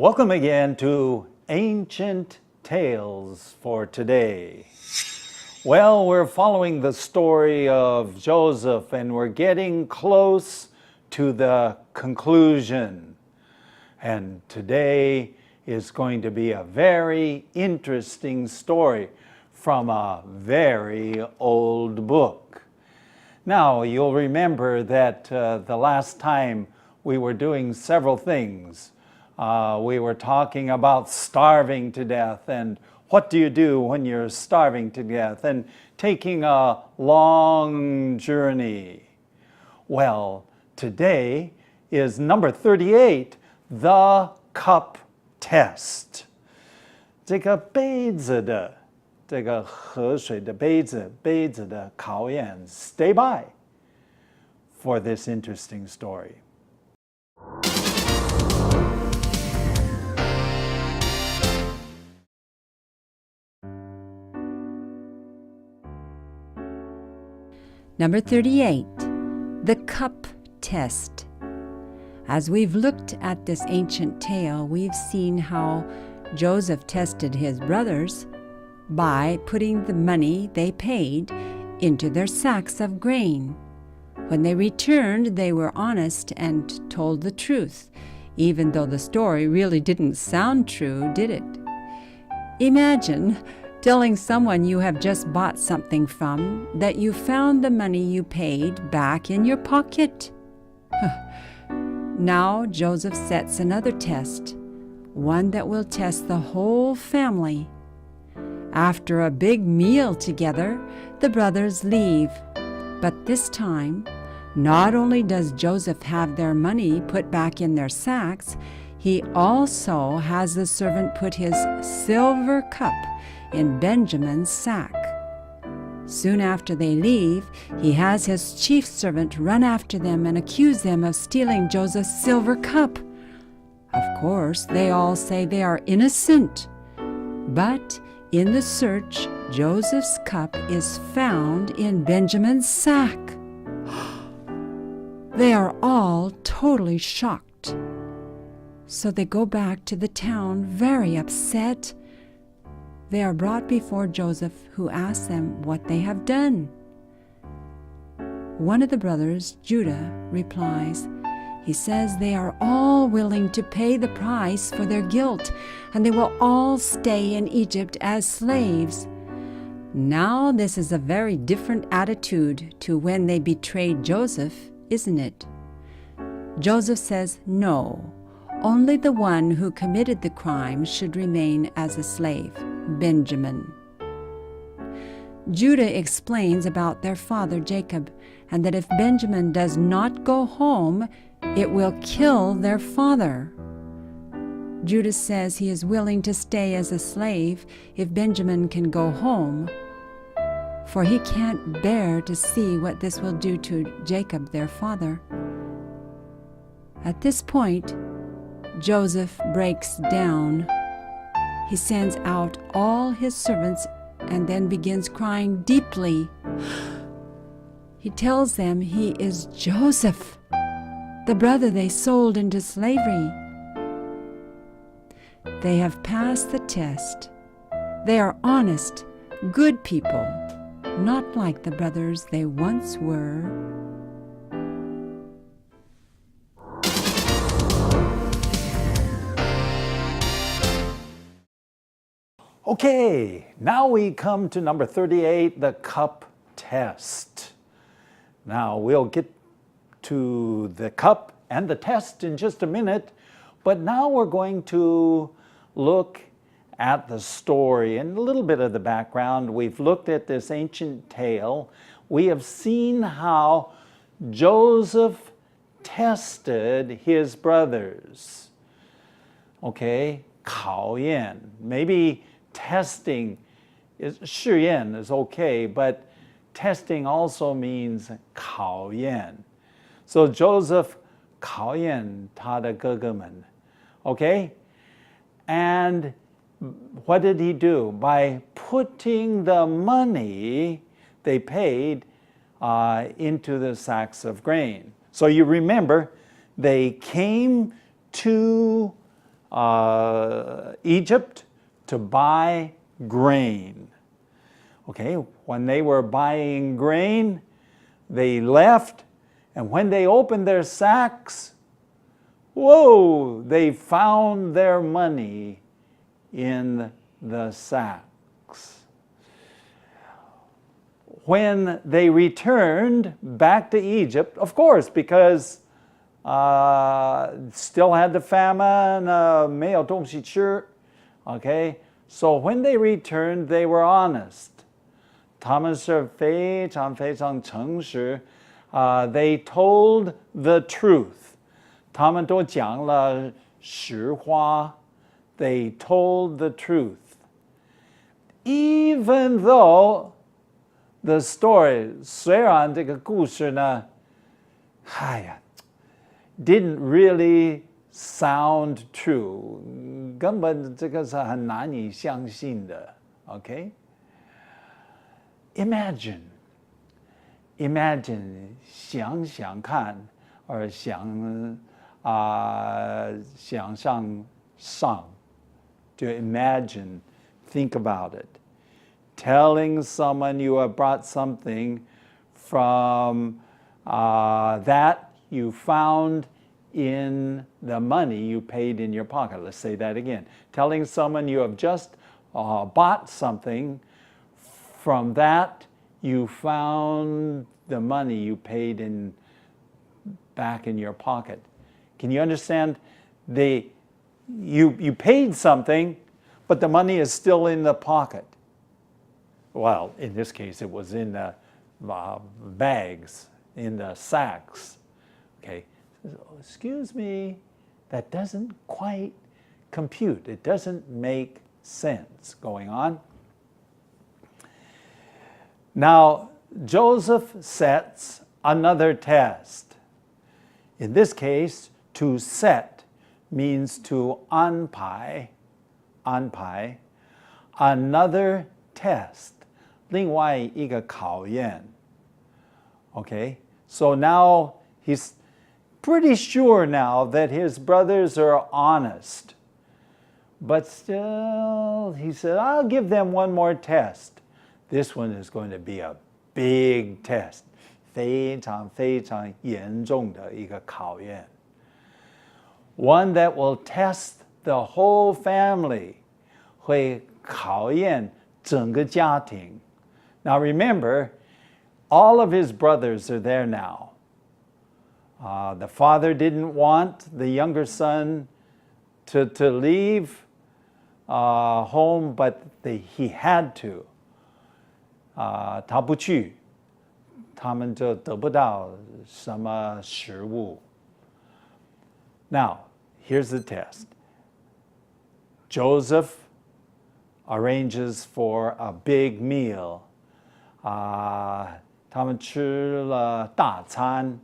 Welcome again to Ancient Tales for today. Well, we're following the story of Joseph and we're getting close to the conclusion. And today is going to be a very interesting story from a very old book. Now, you'll remember that the last time we were doing several things. We were talking about starving to death and what do you do when you're starving to death and taking a long journey. Well, today is number 38, the cup test. 这个杯子的这个河水的杯子的考验. Stay by for this interesting story. Number 38, the cup test. As we've looked at this ancient tale, we've seen how Joseph tested his brothers by putting the money they paid into their sacks of grain. When they returned, they were honest and told the truth, even though the story really didn't sound true, did it? Imagine telling someone you have just bought something from that you found the money you paid back in your pocket. Now Joseph sets another test, one that will test the whole family. After a big meal together, the brothers leave. But this time, not only does Joseph have their money put back in their sacks, he also has the servant put his silver cup in Benjamin's sack. Soon after they leave, he has his chief servant run after them and accuse them of stealing Joseph's silver cup. Of course, they all say they are innocent. But in the search, Joseph's cup is found in Benjamin's sack. They are all totally shocked. So they go back to the town very upset. They are brought before Joseph, who asks them what they have done. One of the brothers, Judah, replies. He says they are all willing to pay the price for their guilt, and they will all stay in Egypt as slaves. Now this is a very different attitude to when they betrayed Joseph, isn't it? Joseph says no. Only the one who committed the crime should remain as a slave, Benjamin. Judah explains about their father Jacob, and that if Benjamin does not go home, it will kill their father. Judah says he is willing to stay as a slave if Benjamin can go home, for he can't bear to see what this will do to Jacob, their father. At this point, Joseph breaks down. He sends out all his servants and then begins crying deeply. He tells them he is Joseph, the brother they sold into slavery. They have passed the test. They are honest, good people, not like the brothers they once were. Okay, now we come to number 38, the cup test. Now we'll get to the cup and the test in just a minute, but now we're going to look at the story and a little bit of the background. We've looked at this ancient tale. We have seen how Joseph tested his brothers. Okay, 考验. Maybe testing is 试验 is okay, but testing also means 考验. So Joseph 考验他的哥哥们. Okay? And what did he do? By putting the money they paid into the sacks of grain. So you remember, they came to Egypt to buy grain. Okay, when they were buying grain, they left, and when they opened their sacks, whoa, they found their money in the sacks. When they returned back to Egypt, of course, because still had the famine, 没有东西吃, okay? So when they returned, they were honest. 他们是非常非常诚实, they told the truth. 他们都讲了实话. They told the truth. Even though the story, 虽然这个故事呢, didn't really sound true. 根本这个是很难以相信的, okay? Imagine, 想想看, or 想象上, to imagine, think about it. Telling someone you have brought something from that you found in the money you paid in your pocket. Let's say that again. Telling someone you have just bought something from that you found the money you paid back in your pocket. Can you understand? You paid something, but the money is still in the pocket. Well, in this case, it was in the bags, in the sacks. Okay, excuse me, that doesn't quite compute. It doesn't make sense going on. Now, Joseph sets another test. In this case, to set means to anpai, another test, 另外一个考验. Okay, so now he's pretty sure now that his brothers are honest. But still, he said, I'll give them one more test. This one is going to be a big test. 非常非常严重的一个考验. One that will test the whole family. 会考验整个家庭. Now remember, all of his brothers are there now. The father didn't want the younger son to leave home, but he had to. 他不去，他们就得不到什么食物. Now, here's the test. Joseph arranges for a big meal. 他们吃了大餐,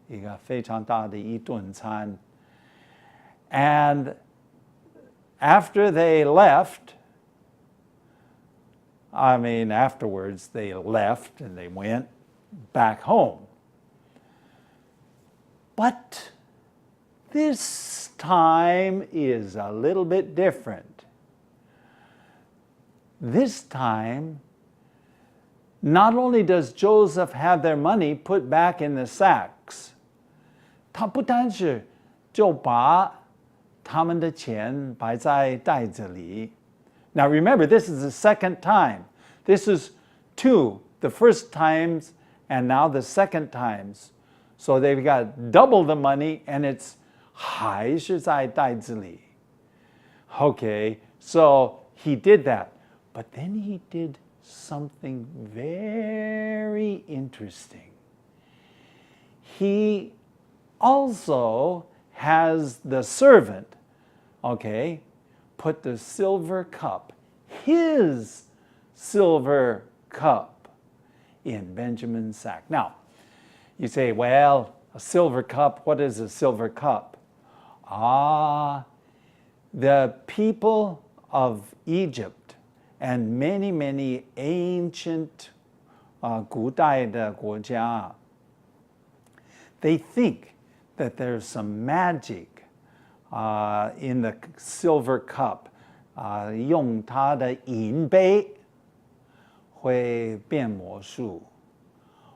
一个非常大的一顿餐. And after they left, afterwards they left and they went back home. But this time is a little bit different. This time, not only does Joseph have their money put back in the sacks, 他不单是就把他们的钱摆在袋子里. Now remember, this is the second time. This is two, the first times and now the second times. So they've got double the money and it's 还是在袋子里. Okay, so he did that. But then he did something very interesting. He also has the servant, okay, put the silver cup, his silver cup, in Benjamin's sack. Now, you say, well, a silver cup, what is a silver cup? The people of Egypt and many, many ancient 古代的国家, they think that there's some magic in the silver cup，用他的银杯会变魔术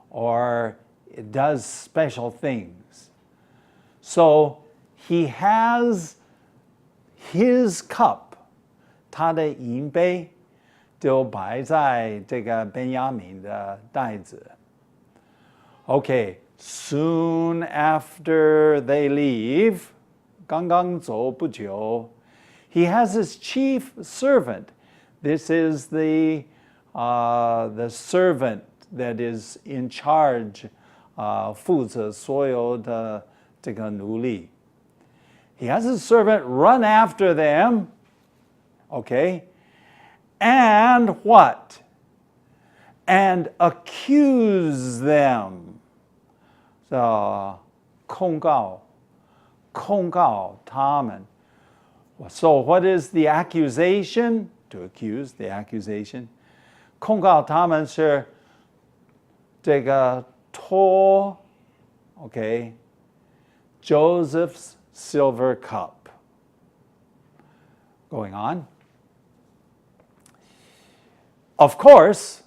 ，or it does special things. So he has his cup， 他的银杯就摆在这个便雅悯的袋子。Okay, soon after they leave， 刚刚走不久 he has his chief servant. This is the servant that is in charge， 负责所有的这个奴隶。He has his servant run after them, okay, and what? And accuse them. So, 控告他们。So what is the accusation? To accuse, the accusation. 控告他们是这个偷 okay, Joseph's silver cup. Going on. Of course,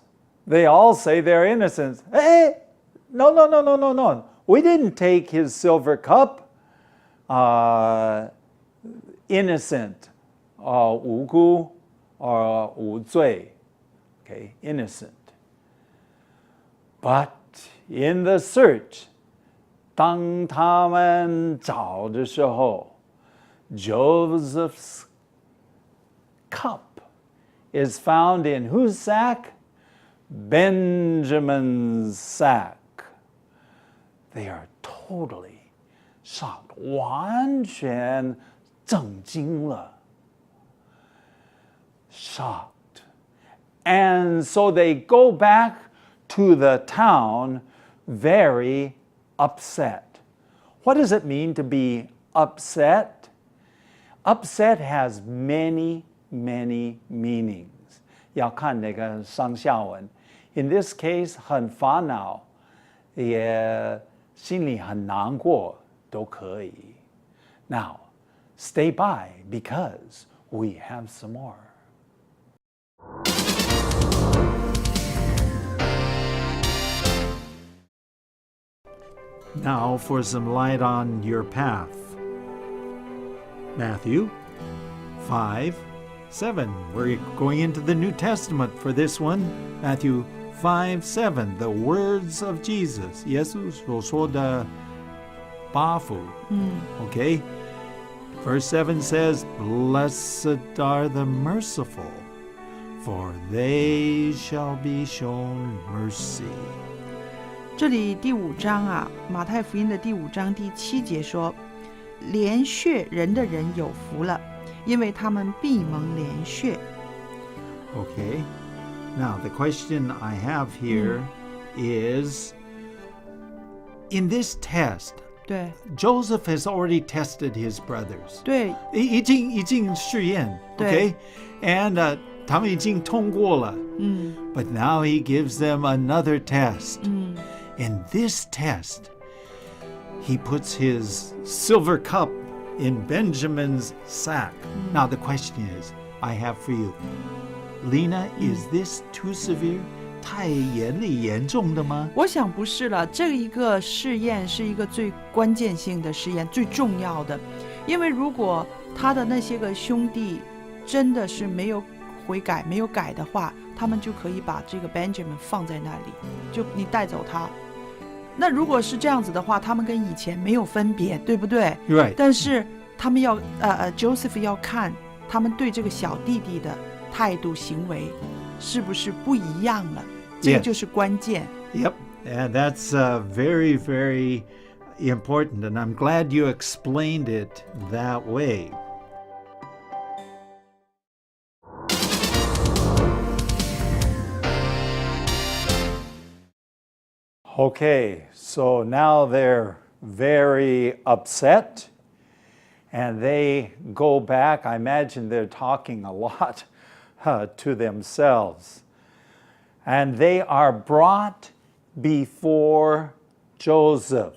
they all say they're innocent. Hey, no. We didn't take his silver cup. Innocent, 无辜 or 无罪. Okay, innocent. But in the search, 当他们找的时候 Joseph's cup is found in whose sack? Benjamin's sack. They are totally shocked. 完全震惊了 Shocked. And so they go back to the town very upset. What does it mean to be upset? Upset has many meanings. 要看那个上下文。In this case, 很烦恼，也心里很难过，都可以。Now, stay by because we have some more. Now for some light on your path. Matthew 5:7. We're going into the New Testament for this one. Matthew 5:7. The words of Jesus. 耶稣所说的八福. Okay? Verse 7 says, Blessed are the merciful, for they shall be shown mercy. 这里第5章啊，马太福音的第5章第7节说，怜恤人的人有福了，因为他们必蒙怜恤。 Okay. Now the question I have here is, in this test, 对 Joseph has already tested his brothers. 对已经试验 okay? And 他们已经通过了 But now he gives them another test. In this test, he puts his silver cup in Benjamin's sack. Now the question is, I have for you, Lena, is this too severe? 太严重的吗？我想不是了，这一个试验是一个最关键性的试验，最重要的。因为如果他的那些个兄弟真的是没有悔改、没有改的话，他们就可以把这个 Benjamin 放在那里，就你带走他。那如果是这样子的话，他们跟以前没有分别，对不对？ Right. 但是他们要Joseph 要看他们对这个小弟弟的态度行为是不是不一样了，这个就是关键。 Yep, and that's very important, and I'm glad you explained it that way. Okay, so now they're very upset, and they go back. I imagine they're talking a lot to themselves. And they are brought before Joseph.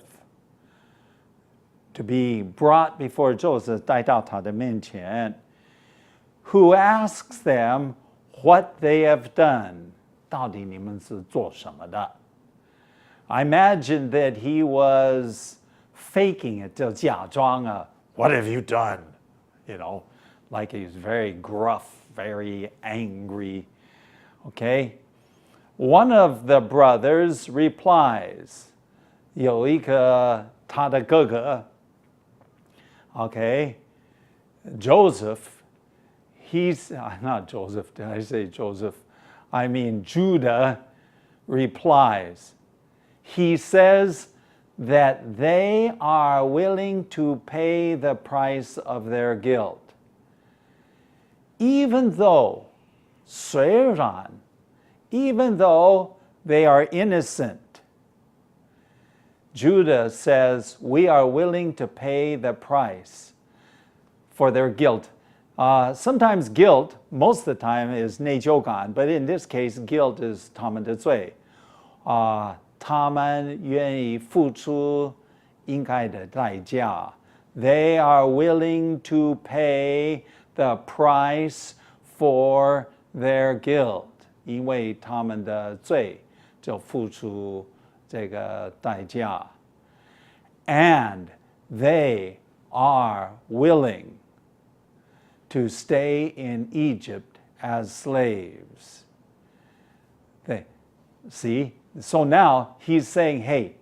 to be brought before Joseph, 带到他的面前, who asks them what they have done. 到底你们是做什么的? I imagine that he was faking it, 就假装啊, what have you done? You know, like he's very gruff, very angry. Okay? One of the brothers replies, 有一个他的哥哥, okay, Joseph, he's, not Joseph, did I say Joseph? I mean Judah replies. He says that they are willing to pay the price of their guilt. Even though, 虽然, even though they are innocent, Judah says, we are willing to pay the price for their guilt. Sometimes guilt, most of the time, is 内疚感, but in this case, guilt is 他们的罪。他们愿意付出应该的代价. They are willing to pay the price for their guilt. 因为他们的罪就付出这个代价. And they are willing to stay in Egypt as slaves. See? So now he's saying, hey,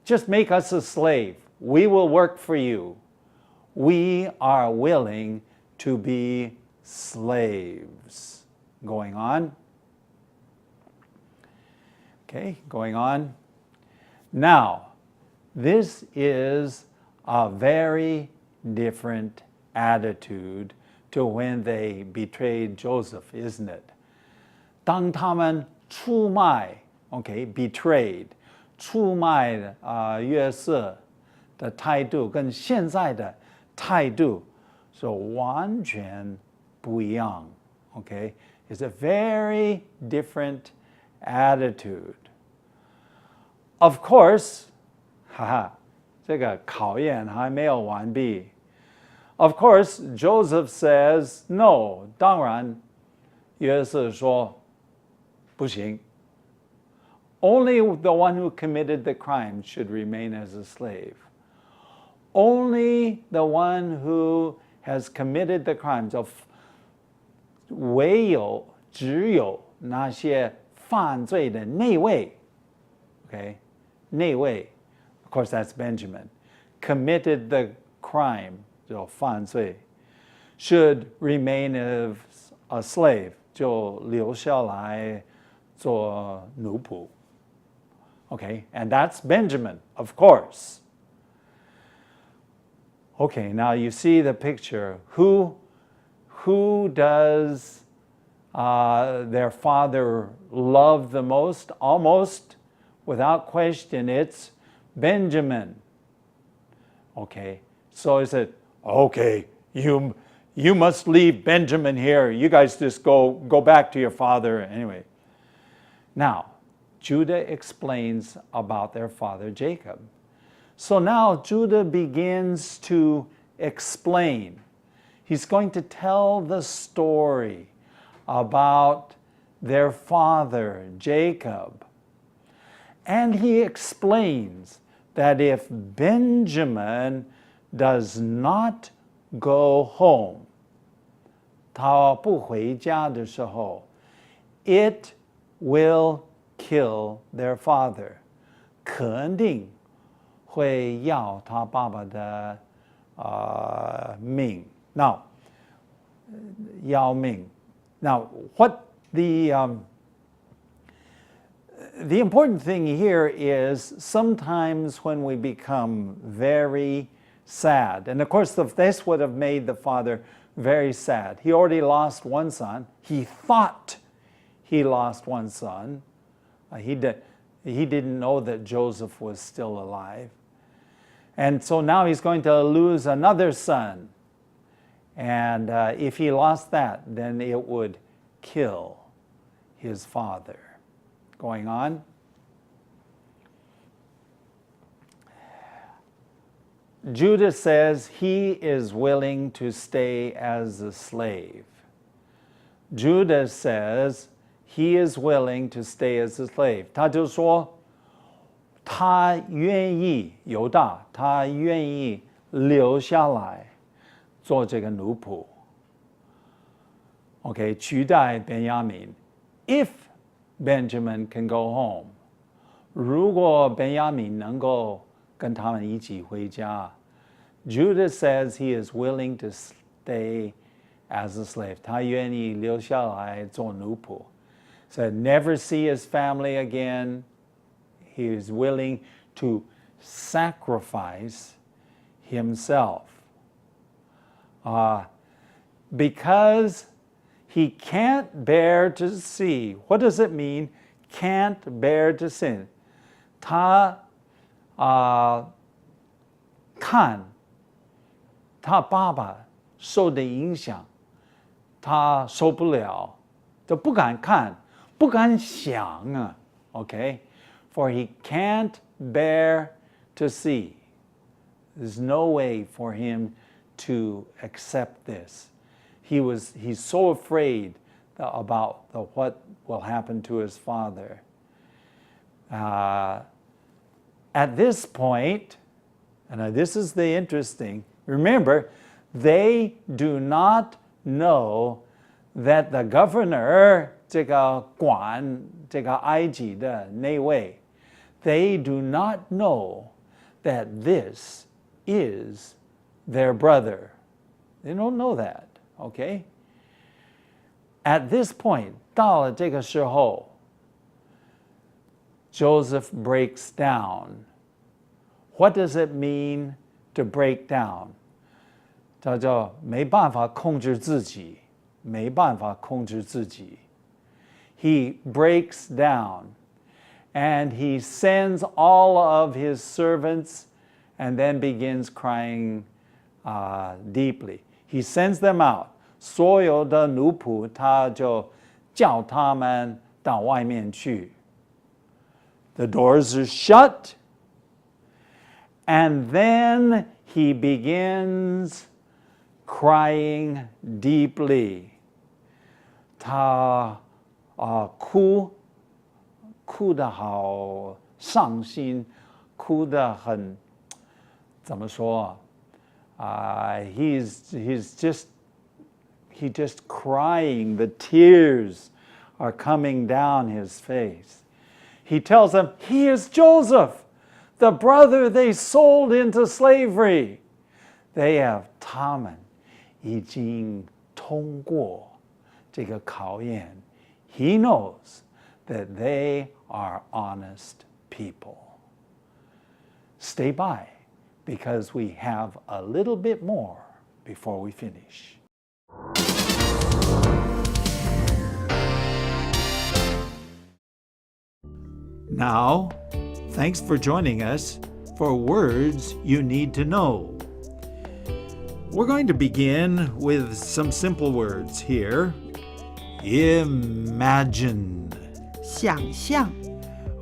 just make us a slave. We will work for you. We are willing to be slaves. Going on. Okay, going on. Now, this is a very different attitude to when they betrayed Joseph, isn't it? 当他们出卖 okay, betrayed, 出卖约瑟的态度跟现在的态度是完全不一样 okay? It's a very different attitude. Of course, 这个考验还没有完毕. Of course, Joseph says, no, 当然约瑟说不行. Only the one who committed the crime should remain as a slave. Only the one who has committed the crimes of 唯有只有那些犯罪的内卫 okay, 内卫 of course that's Benjamin, committed the crime 就犯罪 should remain as a slave 就留下来做奴仆 okay, and that's Benjamin, of course. Okay, now you see the picture. Who does their father love the most? Almost without question, it's Benjamin. Okay, so he said, okay, you must leave Benjamin here. You guys just go back to your father anyway. Now, Judah explains about their father Jacob. So now Judah begins to explain. He's going to tell the story about their father Jacob. And he explains that if Benjamin does not go home, 他不回家的时候, it will kill their father. 肯定会要他爸爸的命. Now, 要命. Now, what the important thing here is sometimes when we become very sad, and of course this would have made the father very sad. He already lost one son. He thought he lost one son. He didn't know that Joseph was still alive. And so now he's going to lose another son. And if he lost that, then it would kill his father. Going on. Judah says he is willing to stay as a slave. Judah says he is willing to stay as a slave. 他就说他愿意犹大，他愿意留下来做这个奴仆。Okay, 取代便雅悯。If Benjamin can go home， 如果便雅悯能够跟他们一起回家 ，Judah says he is willing to stay as a slave， 他愿意留下来做奴仆。Said never see his family again. He is willing to sacrifice himself. Because he can't bear to see. What does it mean? Can't bear to sin. 他看他爸爸受的影响，他受不了，就不敢看，不敢想啊。Okay? For he can't bear to see. There's no way for him to accept this. He's so afraid about what will happen to his father. At this point, and this is the interesting, remember, they do not know that the governor, 这个管这个埃及的那位, they do not know that this is their brother. They don't know that, okay? At this point, 到了这个时候, Joseph breaks down. What does it mean to break down? 叫做没办法控制自己，没办法控制自己。He breaks down, and he sends all of his servants, and then begins crying deeply. He sends them out. 所有的奴仆，他就叫他们到外面去。The doors are shut, and then he begins crying deeply. 他哭得好伤心，哭得很怎么说？He's just crying. The tears are coming down his face. He tells them, he is Joseph, the brother they sold into slavery. They have 他们已经通过这个考验。He knows that they are honest people. Stay by, because we have a little bit more before we finish. Now, thanks for joining us for Words You Need to Know. We're going to begin with some simple words here. Imagine. 想象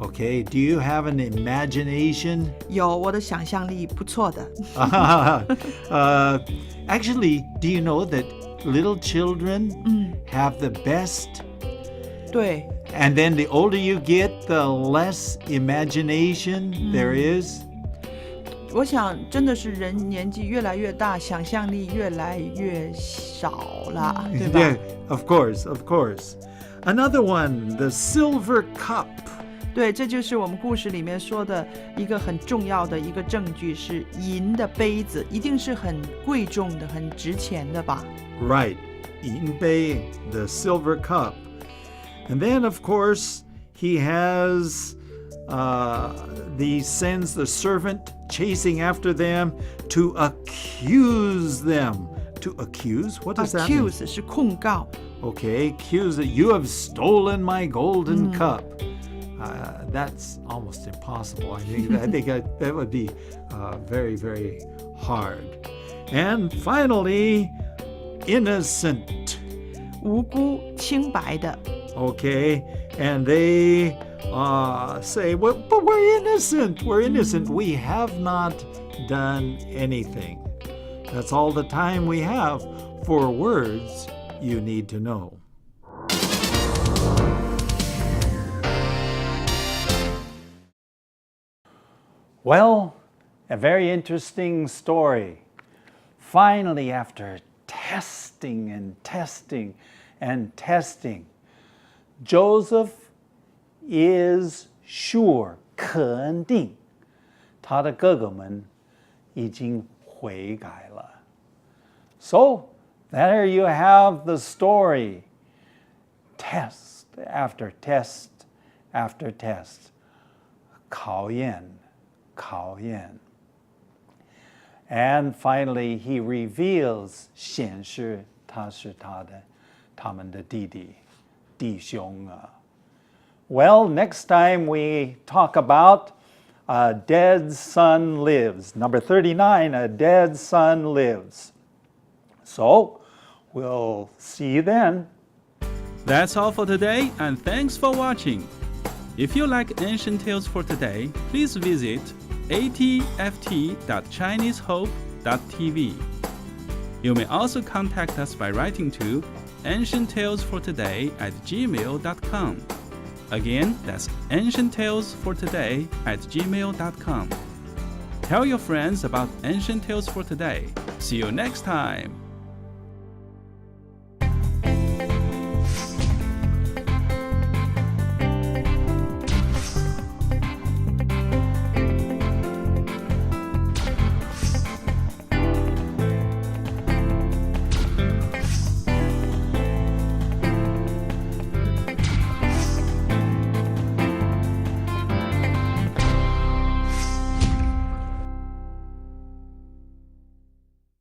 Okay, do you have an imagination? 有，我的想象力不错的。Actually, do you know that little children have the best? 对， And then the older you get, the less imagination there is? 我想真的是人年纪越来越大，想象力越来越少了，对吧？ Yeah, of course, of course. Another one, the silver cup. 对，这就是我们故事里面说的一个很重要的一个证据，是银的杯子，一定是很贵重的、很值钱的吧？ Right, 银杯, the silver cup. And then, of course, he has, he sends the servant chasing after them to accuse them. To accuse? What does that mean? Accuse 是控告。 Okay, accuse that you have stolen my golden cup. That's almost impossible. I think that would be very, very hard. And finally, innocent. 无辜清白的。 Okay, and they say, well, but we're innocent. We're innocent. We have not done anything. That's all the time we have for words you need to know. Well, a very interesting story. Finally, after testing and testing and testing, Joseph is sure, 肯定他的哥哥们已经悔改了。So, there you have the story. Test after test after test. 考验 And finally, he reveals 显示他是他们的弟兄啊。Well, next time we talk about A Dead Son Lives. Number 39, A Dead Son Lives. So, we'll see you then. That's all for today, and thanks for watching. If you like Ancient Tales for Today, please visit atft.chinesehope.tv. You may also contact us by writing to ancienttalesfortoday@gmail.com. Again, that's ancienttalesfortoday@gmail.com. Tell your friends about Ancient Tales for Today. See you next time.